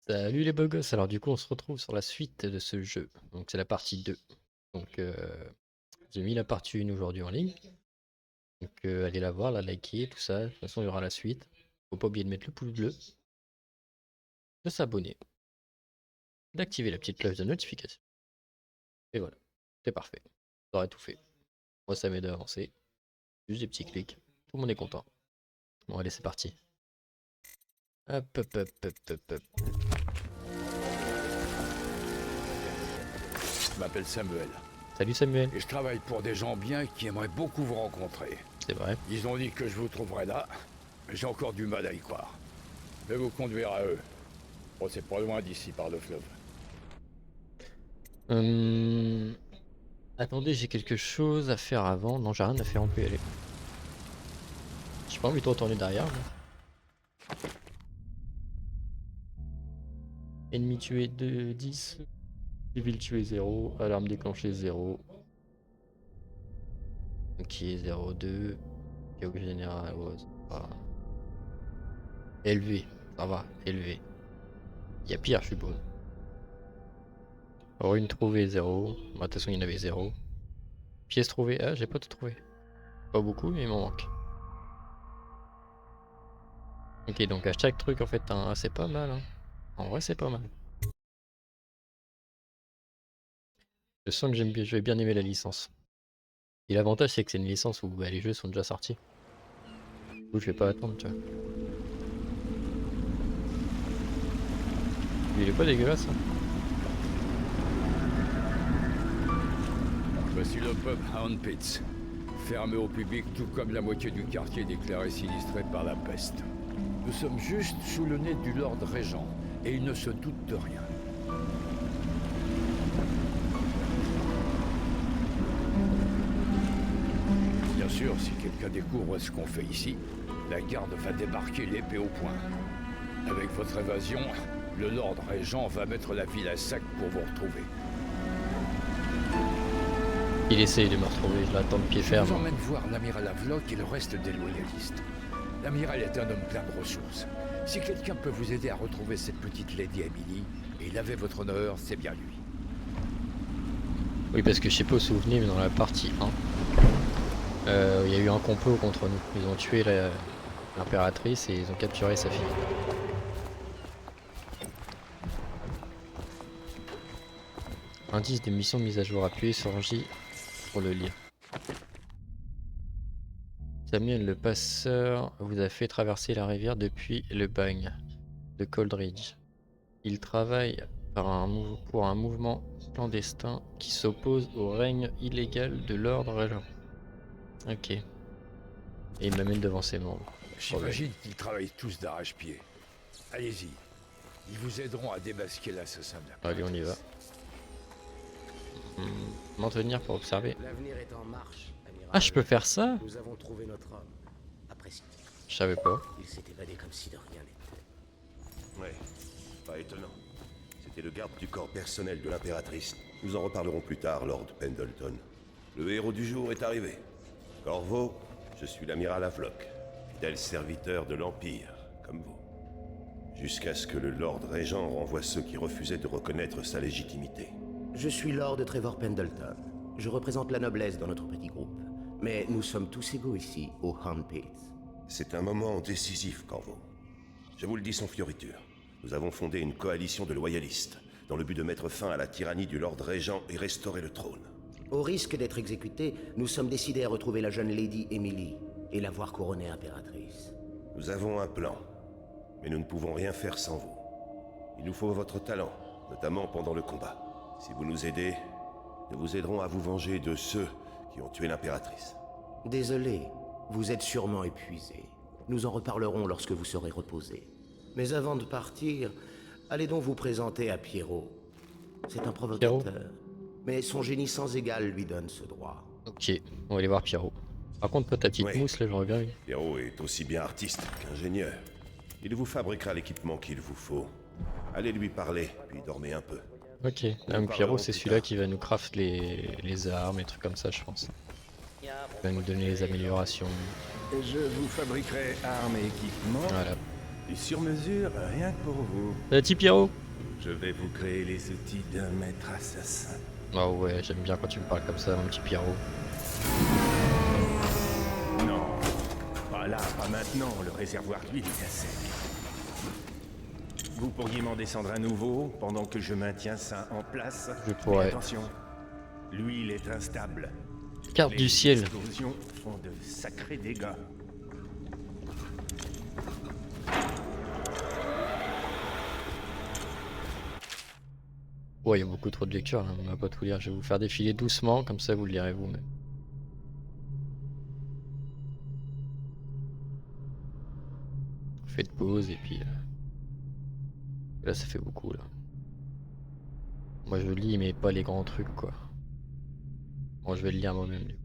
Salut les beaux gosses, alors du coup on se retrouve sur la suite de ce jeu, donc c'est la partie 2. Donc j'ai mis la partie 1 aujourd'hui en ligne, donc allez la voir, la liker, tout ça, de toute façon il y aura la suite. Faut pas oublier de mettre le pouce bleu, de s'abonner, d'activer la petite cloche de notification, et voilà, c'est parfait, j'aurai tout fait. Moi ça m'aide à avancer, juste des petits clics, tout le monde est content. Bon allez c'est parti. Hop hop hop hop hop hop. Je m'appelle Samuel Salut Samuel, et je travaille pour des gens bien qui aimeraient beaucoup vous rencontrer. c'est vrai. Ils ont dit que je vous trouverais là, mais j'ai encore du mal à y croire. Je vais vous conduire à eux. Bon, c'est pas loin d'ici par le fleuve. Hum... Attendez, j'ai quelque chose à faire avant. Non, j'ai rien à faire, on peut y aller. J'ai pas envie de retourner derrière. Moi. Ennemi tué 2, 10. Civil tué 0. Alarme déclenchée 0. Ok, 0, 2. Chaos général. Ouais, ça va. Élevé. Ça va, élevé. Il y a pire, je suppose. Rune trouvée 0. Bah, de toute façon, il y en avait 0. Pièce trouvée. Ah, j'ai pas tout trouvé. Pas beaucoup, mais il m'en manque. Ok, donc à chaque truc, en fait, c'est pas mal. Hein. En vrai, c'est pas mal. Je sens que je vais bien aimer la licence. Et l'avantage c'est que c'est une licence où bah, les jeux sont déjà sortis. Du coup je vais pas attendre tu vois. Il est pas dégueulasse hein. Voici le pub Hound Pits. Fermé au public, tout comme la moitié du quartier déclaré sinistré par la peste. Nous sommes juste sous le nez du Lord Régent, et il ne se doute de rien. Bien sûr, si quelqu'un découvre ce qu'on fait ici, la garde va débarquer l'épée au poing. Avec votre évasion, le Lord Régent va mettre la ville à sac pour vous retrouver. Il essaye de me retrouver, je l'attends de pied Je ferme. vous emmène voir l'amiral Havelock et le reste des loyalistes. L'amiral est un homme plein de ressources. Si quelqu'un peut vous aider à retrouver cette petite Lady Emily, et laver votre honneur, c'est bien lui. Oui parce que je sais pas au souvenir mais dans la partie 1, il y a eu un complot contre nous. Ils ont tué l'impératrice et ils ont capturé sa fille. Indice de mission mise à jour, appuyez sur J pour le lire. Samuel le passeur vous a fait traverser la rivière depuis le bagne de Coldridge. Il travaille pour un mouvement clandestin qui s'oppose au règne illégal de l'ordre régent. Ok. Et il m'amène devant ses membres. J'imagine qu'ils travaillent tous d'arrache-pied. Allez-y. Ils vous aideront à démasquer l'assassin de la Allez, on y va. Maintenir pour observer. L'avenir est en marche, amiral. Ah, je peux faire ça? Nous avons trouvé notre homme. Apprécié. Je savais pas. Il s'est évadé comme si de rien n'était. Ouais, pas étonnant. C'était le garde du corps personnel de l'impératrice. Nous en reparlerons plus tard, Lord Pendleton. Le héros du jour est arrivé. Corvo, je suis l'amiral Havelock, fidèle serviteur de l'Empire, comme vous. Jusqu'à ce que le Lord Régent renvoie ceux qui refusaient de reconnaître sa légitimité. Je suis Lord Trevor Pendleton. Je représente la noblesse dans notre petit groupe. Mais nous sommes tous égaux ici, au Hound Pits. C'est un moment décisif, Corvo. Je vous le dis sans fioriture. Nous avons fondé une coalition de loyalistes, dans le but de mettre fin à la tyrannie du Lord Régent et restaurer le trône. Au risque d'être exécutés, nous sommes décidés à retrouver la jeune Lady Emily et la voir couronnée impératrice. Nous avons un plan, mais nous ne pouvons rien faire sans vous. Il nous faut votre talent, notamment pendant le combat. Si vous nous aidez, nous vous aiderons à vous venger de ceux qui ont tué l'impératrice. Désolé, vous êtes sûrement épuisé. Nous en reparlerons lorsque vous serez reposé. Mais avant de partir, allez donc vous présenter à Pierrot. C'est un provocateur, mais son génie sans égal lui donne ce droit. Ok, on va aller voir Pierrot. Par contre, toi, ta petite Ouais. mousse, là, j'aurais bien eu. Pierrot est aussi bien artiste qu'ingénieur. Il vous fabriquera l'équipement qu'il vous faut. Allez lui parler, puis dormez un peu. Ok, donc Pierrot, c'est celui-là qui va nous craft les armes et trucs comme ça, je pense. Il va nous donner les améliorations. Je vous fabriquerai armes et équipements. Voilà. suis sur mesure rien que pour vous. Petit Pierrot. Je vais vous créer les outils d'un maître assassin. Oh ouais, j'aime bien quand tu me parles comme ça, mon petit Pierrot. Non, pas là, pas maintenant, le réservoir d'huile est à sec. Vous pourriez m'en descendre un nouveau pendant que je maintiens ça en place. Je Mais pourrais. attention, l'huile est instable. Carte Les du ciel. explosions font de sacrés dégâts. Ouais, il y a beaucoup trop de lecture là, on va pas tout lire. Je vais vous faire défiler doucement, comme ça vous le lirez vous-même. Faites pause et puis là ça fait beaucoup là. Moi je lis mais pas les grands trucs quoi. Bon je vais le lire moi-même. Du coup.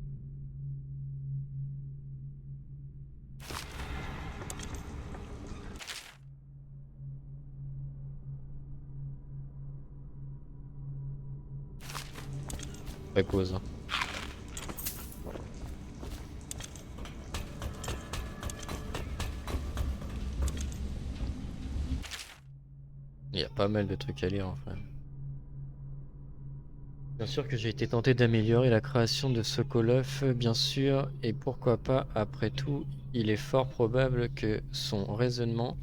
Fais pause. Hein. Il y a pas mal de trucs à lire enfin. Bien sûr que j'ai été tenté d'améliorer la création de Sokolov, bien sûr, et pourquoi pas, après tout, il est fort probable que son raisonnement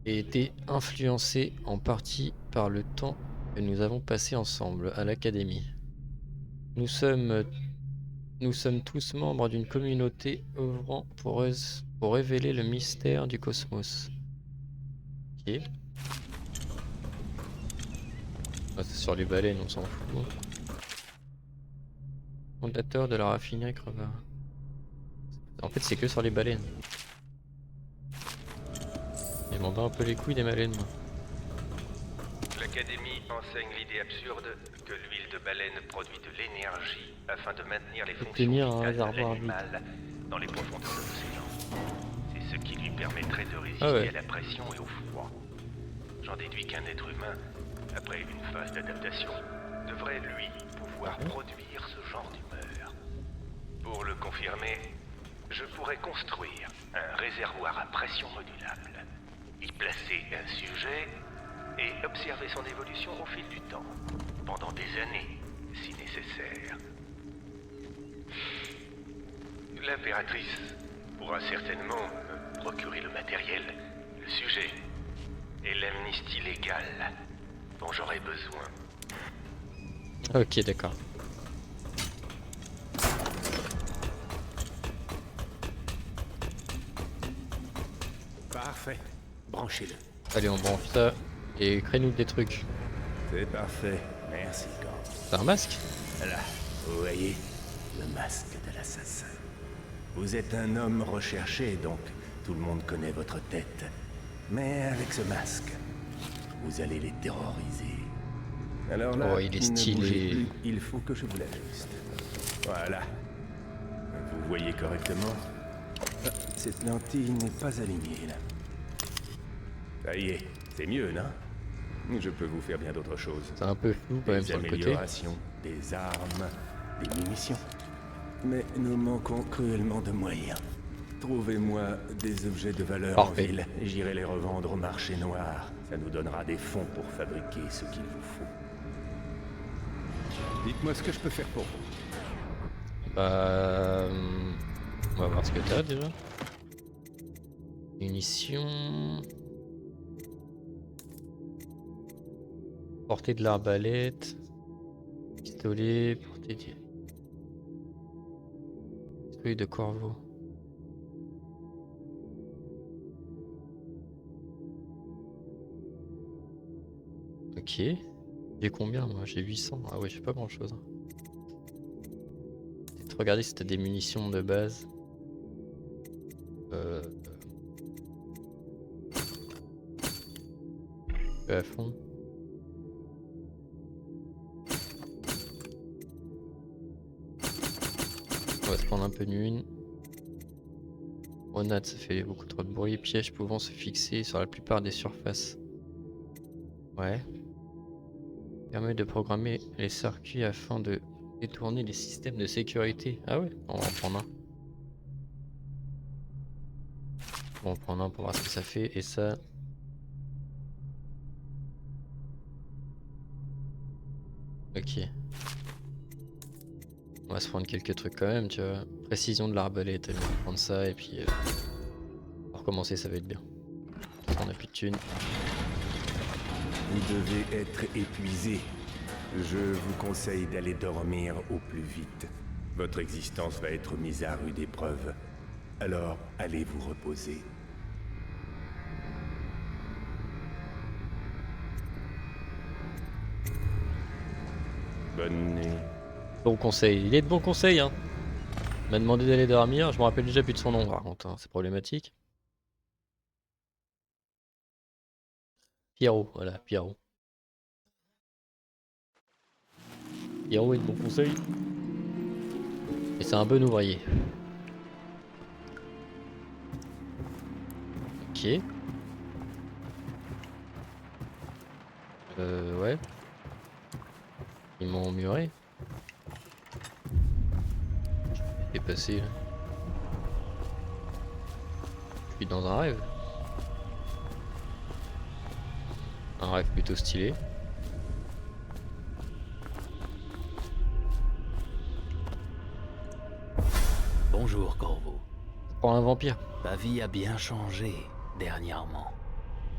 ait été influencé en partie par le temps que nous avons passé ensemble à l'académie. Nous sommes tous membres d'une communauté œuvrant pour révéler le mystère du cosmos. Ok. Ah, c'est sur les baleines, on s'en fout. Fondateur de la raffinerie Crevard. En fait, c'est que sur les baleines. Je m'en bats un peu les couilles des baleines, moi. L'Académie enseigne l'idée absurde que l'huile de baleine produit de l'énergie afin de maintenir les Obtenir fonctions un vitales de réservoir l'animal dans les profondeurs de l'océan. C'est ce qui lui permettrait de résister Ah ouais. à la pression et au froid. J'en déduis qu'un être humain, après une phase d'adaptation, devrait lui pouvoir produire ce genre d'humeur. Pour le confirmer, je pourrais construire un réservoir à pression modulable, y placer un sujet et observer son évolution au fil du temps, pendant des années, si nécessaire. L'impératrice pourra certainement me procurer le matériel, le sujet et l'amnistie légale dont j'aurai besoin. Ok, d'accord. Parfait. Branchez-le. Allez, on branche ça et crée-nous des trucs. C'est parfait. Merci, Gord. C'est un masque? Là, vous voyez, le masque de l'assassin. Vous êtes un homme recherché, donc tout le monde connaît votre tête. Mais avec ce masque, vous allez les terroriser. Alors là, Oh, il est ne stylé. bougez plus, il faut que je vous l'ajuste. Voilà. Vous voyez correctement? Ah, cette lentille n'est pas alignée, là. Ça y est, c'est mieux, non? Je peux vous faire bien d'autres choses. C'est un peu flou quand même Des sur le côté. améliorations, des armes, des munitions. Mais nous manquons cruellement de moyens. Trouvez-moi des objets de valeur Parfait. en ville et j'irai les revendre au marché noir. Ça nous donnera des fonds pour fabriquer ce qu'il vous faut. Dites-moi ce que je peux faire pour vous. Bah, on va voir ce que t'as déjà. Munitions. Portée de l'arbalète. Pistolet. Portée de... Pistolet de corbeau. Ok. J'ai combien moi? J'ai 800. Ah ouais, j'ai pas grand chose. Peut-être regarder si t'as des munitions de base. À fond. On va se prendre un peu d'une. Grenade, ça fait beaucoup trop de bruit. Pièges pouvant se fixer sur la plupart des surfaces. Ouais. Permet de programmer les circuits afin de détourner les systèmes de sécurité. Ah ouais, on va en prendre un. On va en prendre un pour voir ce que ça fait. Et ça, Ok. On va se prendre quelques trucs quand même, tu vois. Précision de l'arbalète, on va prendre ça et puis pour commencer ça va être bien. On a plus de thunes. Vous devez être épuisé. Je vous conseille d'aller dormir au plus vite. Votre existence va être mise à rude épreuve. Alors, allez vous reposer. Bonne nuit. Bon conseil, il est de bon conseil hein. Il m'a demandé d'aller dormir, je me rappelle déjà plus de son nom par contre, hein. C'est problématique. Pierrot, voilà, Pierrot. Pierrot est de bon conseil. Et c'est un bon ouvrier. Ok. Ouais. Ils m'ont muré. Qu'est-ce qui est passé là? Je suis dans un rêve. Un rêve plutôt stylé. Bonjour Corvo. Pour un vampire. Ta vie a bien changé dernièrement.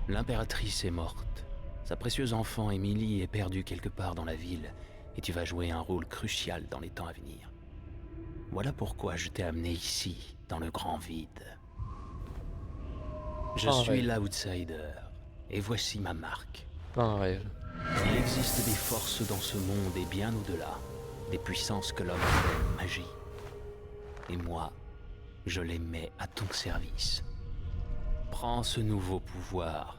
L'impératrice est morte. Sa précieuse enfant Émilie est perdue quelque part dans la ville et tu vas jouer un rôle crucial dans les temps à venir. Voilà pourquoi je t'ai amené ici, dans le grand vide. Je suis l'outsider et voici ma marque. Pas un rêve. Il existe des forces dans ce monde et bien au-delà, des puissances que l'homme appelle magie. Et moi, je les mets à ton service. Prends ce nouveau pouvoir.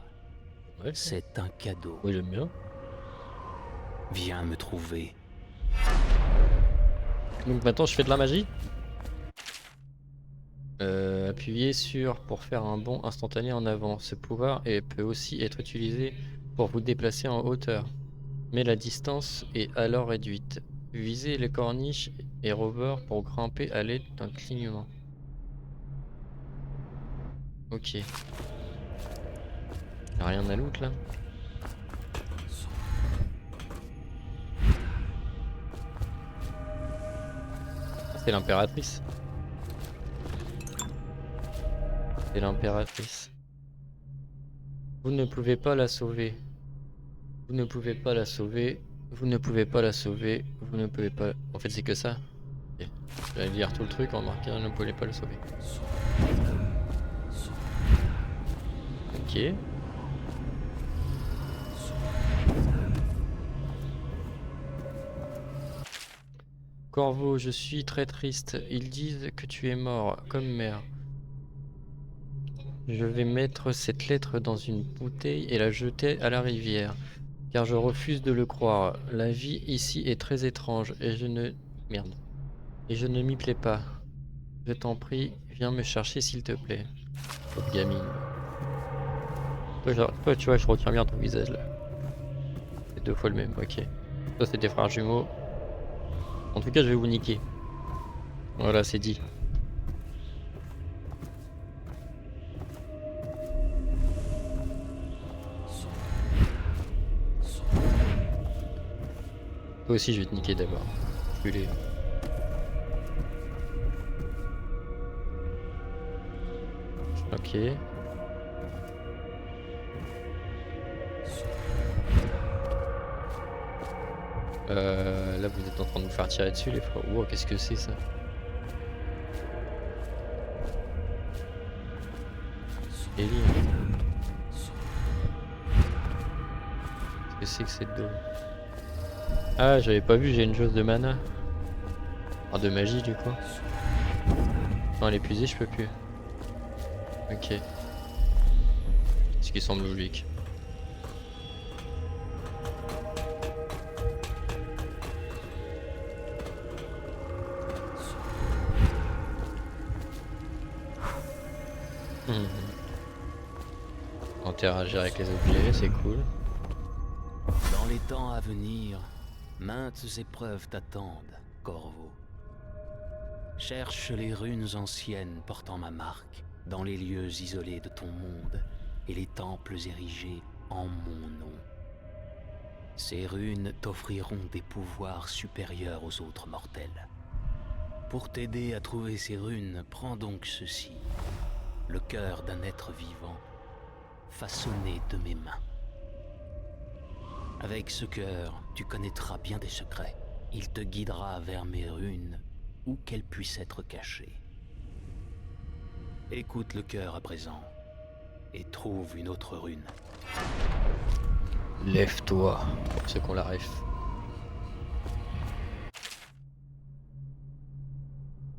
Ouais. C'est un cadeau. Oui, j'aime bien. Viens me trouver. Donc maintenant je fais de la magie. Appuyez sur pour faire un bond instantané en avant. Ce pouvoir peut aussi être utilisé pour vous déplacer en hauteur. Mais la distance est alors réduite. Visez les corniches et rovers pour grimper à l'aide d'un clignement. Ok. Y'a rien à loot là. C'est l'impératrice. C'est l'impératrice. Vous ne pouvez pas la sauver. Vous ne pouvez pas la sauver. Vous ne pouvez pas la sauver. Vous ne pouvez pas... En fait c'est que ça. Okay. Je vais lire tout le truc en marquant ne pouvez pas la sauver. Ok. Corvo, je suis très triste. Ils disent que tu es mort, comme mère. Je vais mettre cette lettre dans une bouteille et la jeter à la rivière, car je refuse de le croire. La vie ici est très étrange et je ne... Merde. Et je ne m'y plais pas. Je t'en prie, viens me chercher s'il te plaît. Pauvre gamine. Toi, tu vois, je retiens bien ton visage là. C'est deux fois le même, ok. Toi, c'est tes frères jumeaux. En tout cas, je vais vous niquer. Voilà, c'est dit. Toi aussi, je vais te niquer d'abord. Culé. Ok. Là vous êtes en train de vous faire tirer dessus les frères. Wow, qu'est-ce que c'est ça? Ellie. Qu'est-ce que c'est que cette dôme? Ah, j'avais pas vu, j'ai une chose de mana. Ah, de magie du coup. Non, l'épuiser, je peux plus. Ok. Ce qui semble logique. Interagir avec les objets, c'est cool. Dans les temps à venir, maintes épreuves t'attendent, Corvo. Cherche les runes anciennes portant ma marque dans les lieux isolés de ton monde et les temples érigés en mon nom. Ces runes t'offriront des pouvoirs supérieurs aux autres mortels. Pour t'aider à trouver ces runes, prends donc ceci. Le cœur d'un être vivant, façonné de mes mains. Avec ce cœur, tu connaîtras bien des secrets. Il te guidera vers mes runes, où qu'elles puissent être cachées. Écoute le cœur à présent, et trouve une autre rune. Lève-toi, pour ceux qu'on la ref.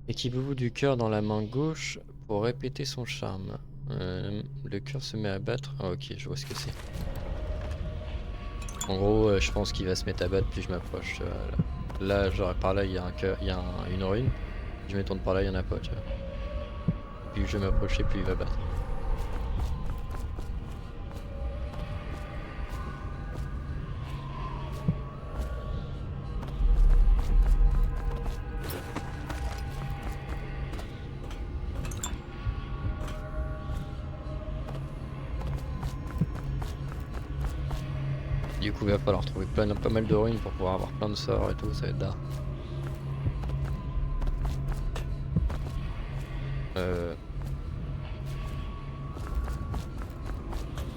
Équipez-vous du cœur dans la main gauche pour répéter son charme. Le cœur se met à battre. Ah ok, je vois ce que c'est. En gros, je pense qu'il va se mettre à battre plus je m'approche. Là, genre par là, il y a un cœur, il y a une rune. Je me tourne par là, il y en a pas. Tu vois. Plus je vais m'approcher, plus il va battre. Du coup, il va falloir trouver pas mal de runes pour pouvoir avoir plein de sorts et tout, ça va être d'art.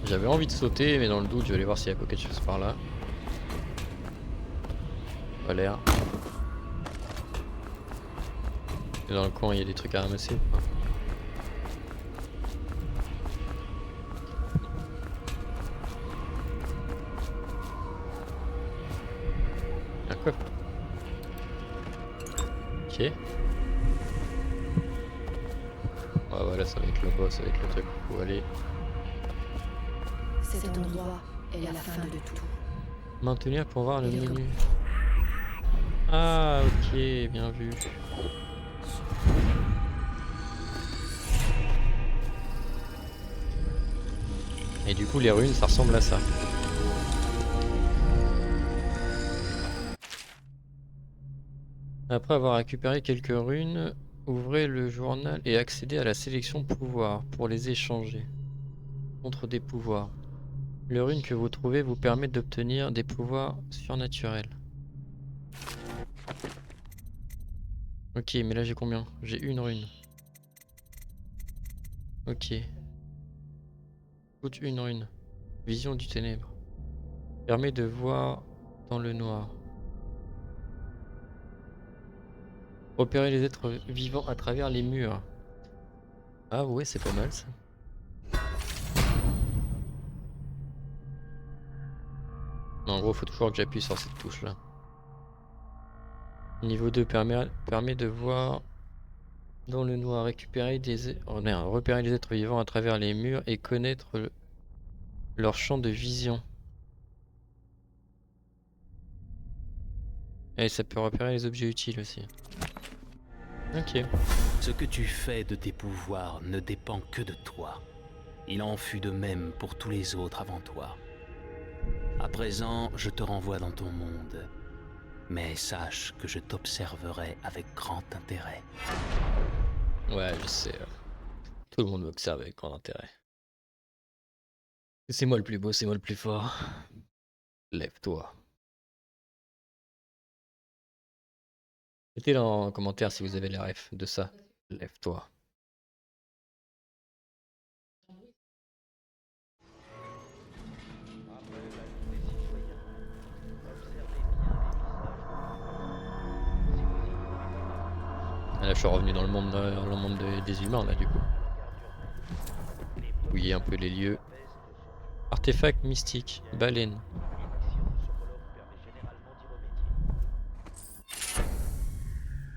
J'avais envie de sauter, mais dans le doute, je vais aller voir s'il y a quelque chose par là. Pas l'air. Et dans le coin, il y a des trucs à ramasser. Un coffre. Ok. Ouais, voilà, ça va être le boss, avec le truc où faut aller. Cet endroit est la fin de tout. Maintenir pour voir le menu. Ah, ok, bien vu. Et du coup, les runes, ça ressemble à ça. Après avoir récupéré quelques runes, ouvrez le journal et accédez à la sélection pouvoir pour les échanger contre des pouvoirs. Le rune que vous trouvez vous permet d'obtenir des pouvoirs surnaturels. Ok, mais là j'ai combien? J'ai une rune. Ok. Coûte une rune. Vision du ténèbre. Permet de voir dans le noir. Repérer les êtres vivants à travers les murs. Ah ouais, c'est pas mal ça. En gros, faut toujours que j'appuie sur cette touche là. Niveau 2 permet de voir dans le noir, repérer les êtres vivants à travers les murs et connaître leur champ de vision. Et ça peut repérer les objets utiles aussi. Ok. Ce que tu fais de tes pouvoirs ne dépend que de toi. Il en fut de même pour tous les autres avant toi. À présent, je te renvoie dans ton monde. Mais sache que je t'observerai avec grand intérêt. Ouais, je sais. Tout le monde m'observe avec grand intérêt. C'est moi le plus beau, c'est moi le plus fort. Lève-toi. Mettez en commentaire si vous avez les refs de ça. Lève-toi. Là, je suis revenu dans le monde, des humains, là, du coup. Fouiller un peu les lieux. Artefact mystique, baleine.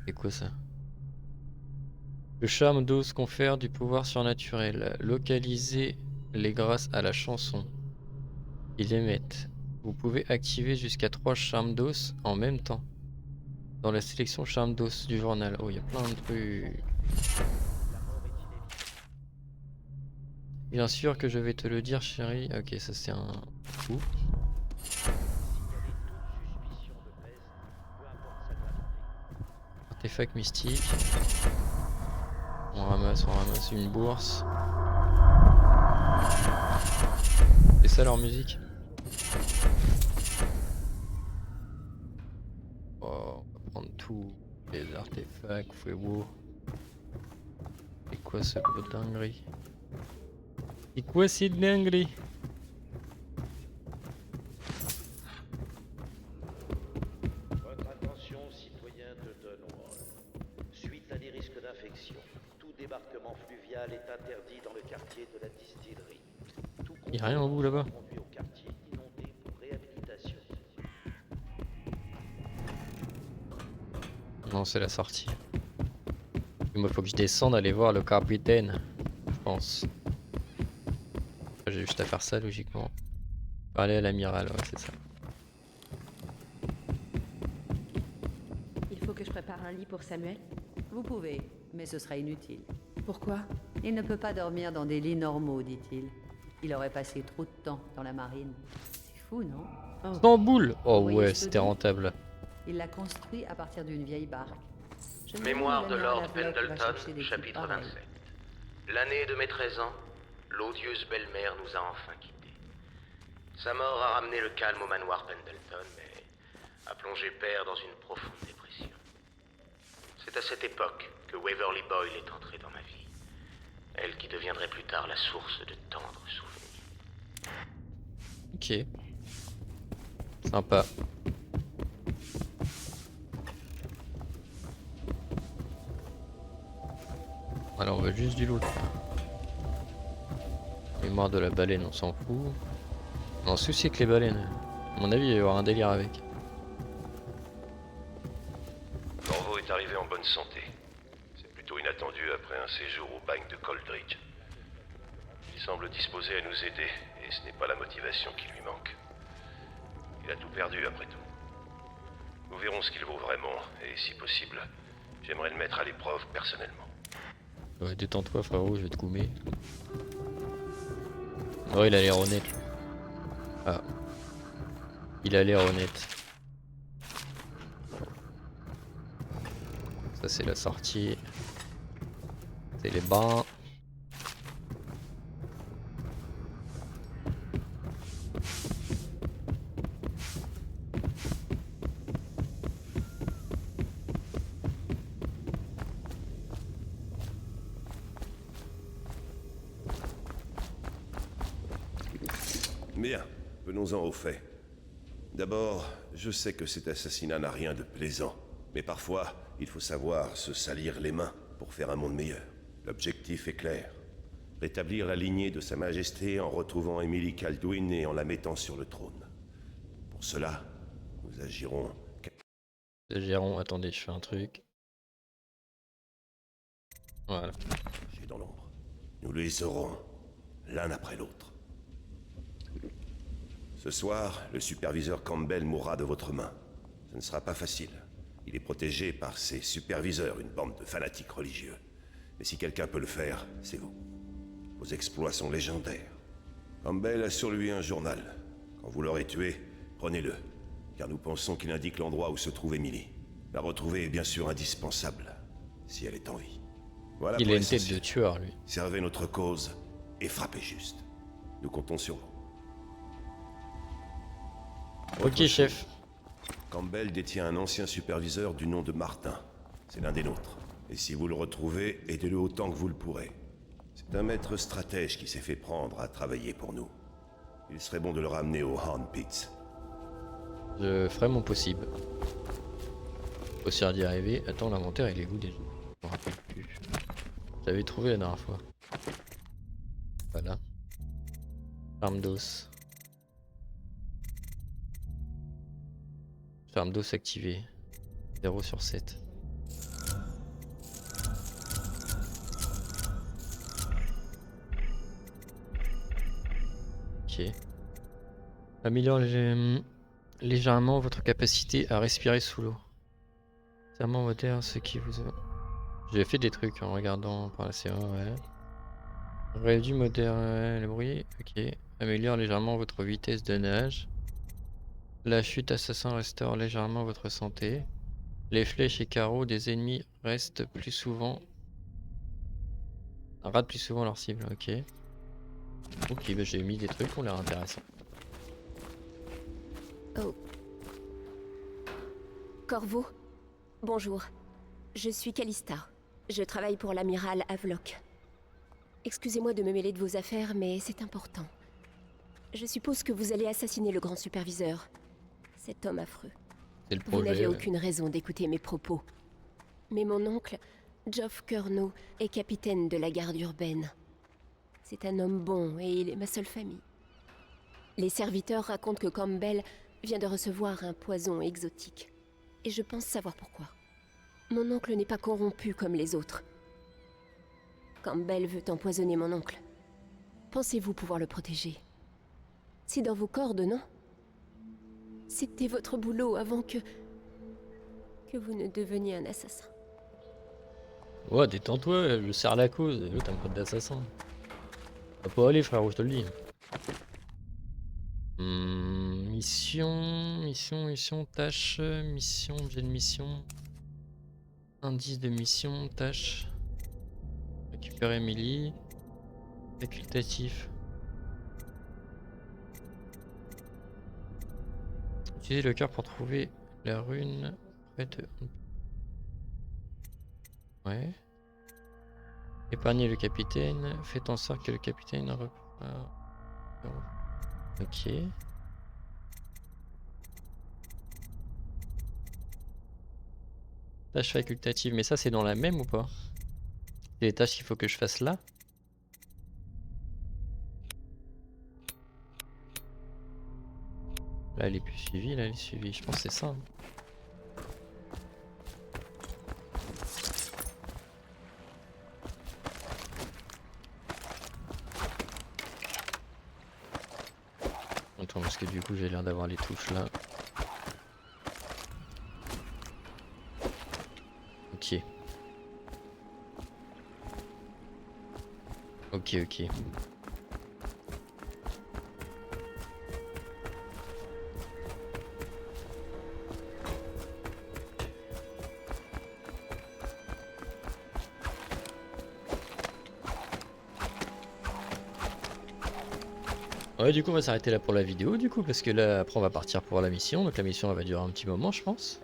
C'est quoi ça? Le charme d'os confère du pouvoir surnaturel. Localisez-les grâce à la chanson. Ils émettent. Vous pouvez activer jusqu'à 3 charmes d'os en même temps. Dans la sélection charme d'os du journal. Oh, il y a plein de trucs. Bien sûr que je vais te le dire, chérie. Ok, ça c'est un coup. Artefact mystique. On ramasse une bourse. C'est ça leur musique? tous les artefacts, fouet-vous. C'est quoi ce gros dinguerie? C'est quoi cette dinguerie? Votre attention, citoyens de Dunwall. Suite à des risques d'infection, tout débarquement fluvial est interdit dans le quartier de la distillerie. Tout Y'a rien au bout là-bas. conduit au quartier inondé pour réhabilitation. Non, c'est la sortie. Il faut que je descende aller voir le capitaine, je pense. J'ai juste à faire ça logiquement. Parler à l'amiral, ouais, c'est ça. Il faut que je prépare un lit pour Samuel. Vous pouvez, mais ce sera inutile. Pourquoi? Il ne peut pas dormir dans des lits normaux, dit-il. Il aurait passé trop de temps dans la marine. C'est fou, non? Istanbul! Oh Voyage ouais, de c'était nuit. rentable. Il l'a construit à partir d'une vieille barque. Je me Mémoire de demande où Lord l'amiral Lavloc va Pendleton, chercher des trucs chapitre pareils. 27. L'année de mes 13 ans, l'odieuse belle-mère nous a enfin quittés. Sa mort a ramené le calme au manoir Pendleton, mais a plongé père dans une profonde dépression. C'est à cette époque que Waverly Boyle est entrée dans ma vie. Elle qui deviendrait plus tard la source de tendres souvenirs. Ok. Sympa. Alors on veut juste du loot. Mémoire de la baleine, on s'en fout. Non, souci avec les baleines. À mon avis, il va y avoir un délire avec. Corvo est arrivé en bonne santé. C'est plutôt inattendu après un séjour au bagne de Coldridge. Il semble disposé à nous aider, et ce n'est pas la motivation qui lui manque. Il a tout perdu après tout. Nous verrons ce qu'il vaut vraiment, et si possible, j'aimerais le mettre à l'épreuve personnellement. Ouais, détends-toi frérot, je vais te coumer. Oh, il a l'air honnête. Ah. Il a l'air honnête. Ça c'est la sortie. C'est les bains. Bien, venons-en aux faits. D'abord, je sais que cet assassinat n'a rien de plaisant, mais parfois, il faut savoir se salir les mains pour faire un monde meilleur. L'objectif est clair. Rétablir la lignée de Sa Majesté en retrouvant Emily Kaldwin et en la mettant sur le trône. Pour cela, nous agirons... Attendez, je fais un truc. Voilà. Cachés dans l'ombre. Nous les aurons, l'un après l'autre. Ce soir, le superviseur Campbell mourra de votre main. Ce ne sera pas facile. Il est protégé par ses superviseurs, une bande de fanatiques religieux. Mais si quelqu'un peut le faire, c'est vous. Vos exploits sont légendaires. Campbell a sur lui un journal. Quand vous l'aurez tué, prenez-le, car nous pensons qu'il indique l'endroit où se trouve Emily. La retrouver est bien sûr indispensable, si elle est en vie. Voilà Il pour a une tête l'essentiel. de tueur lui. Servez notre cause et frappez juste. Nous comptons sur vous. Ok Autre chef. chose. Campbell détient un ancien superviseur du nom de Martin. C'est l'un des nôtres. Et si vous le retrouvez, aidez-le autant que vous le pourrez. C'est un maître stratège qui s'est fait prendre à travailler pour nous. Il serait bon de le ramener au Horn Pits. Je ferai mon possible. Faut s'y d'y arriver. Attends, l'inventaire il est où déjà? Je me rappelle plus. J'avais trouvé la dernière fois. Voilà. Arme d'os. Arme d'os activée. 0 sur 7. Ok. Améliore légèrement votre capacité à respirer sous l'eau. Serment moderne, ce qui vous a... J'ai fait des trucs en regardant par la série, ouais. Réduit moderne le bruit, ok. Améliore légèrement votre vitesse de nage. La chute assassin restaure légèrement votre santé. Les flèches et carreaux des ennemis restent plus souvent... ratent plus souvent leur cible, ok. Ok, bah j'ai mis des trucs qui ont l'air intéressants. Oh. Corvo, Bonjour. Je suis Callista. Je travaille pour l'amiral Havelock. Excusez-moi de me mêler de vos affaires, mais c'est important. Je suppose que vous allez assassiner le grand superviseur. Cet homme affreux. C'est le Vous projet. n'avez aucune raison d'écouter mes propos. Mais mon oncle, Geoff Curnow, est capitaine de la garde urbaine. C'est un homme bon et il est ma seule famille. Les serviteurs racontent que Campbell vient de recevoir un poison exotique. Et je pense savoir pourquoi. Mon oncle n'est pas corrompu comme les autres. Campbell veut empoisonner mon oncle. Pensez-vous pouvoir le protéger? C'est dans vos cordes, non? C'était votre boulot avant que vous ne deveniez un assassin. Ouais, détends-toi, je sers la cause. T'as un code d'assassin. Ça va pas aller, frérot, je te le dis. Mission, tâche, mission, objet de mission. Indice de mission, tâche. Récupérer Emily. Facultatif. Utiliser le cœur pour trouver la rune près de... Ouais. Épargner le capitaine. Faites en sorte que le capitaine repart. Ok. Tâche facultative, mais ça c'est dans la même ou pas? C'est les tâches qu'il faut que je fasse là? Là elle est plus suivie, là elle est suivie. Je pense que c'est ça. Hein. Attends, parce que du coup j'ai l'air d'avoir les touches là. Ok. Ok. Ouais, du coup on va s'arrêter là pour la vidéo du coup parce que là après on va partir pour la mission, donc la mission elle va durer un petit moment je pense.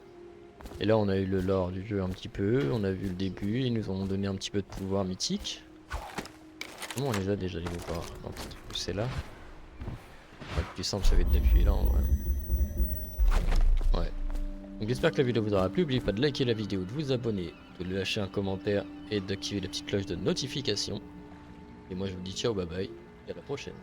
Et là on a eu le lore du jeu un petit peu, on a vu le début, ils nous ont donné un petit peu de pouvoir mythique. Comment on les a déjà les pouvoirs? C'est là. Le plus simple ça va être d'appuyer là en vrai. Ouais. Donc j'espère que la vidéo vous aura plu, n'oubliez pas de liker la vidéo, de vous abonner, de lâcher un commentaire et d'activer la petite cloche de notification. Et moi je vous dis ciao bye bye et à la prochaine.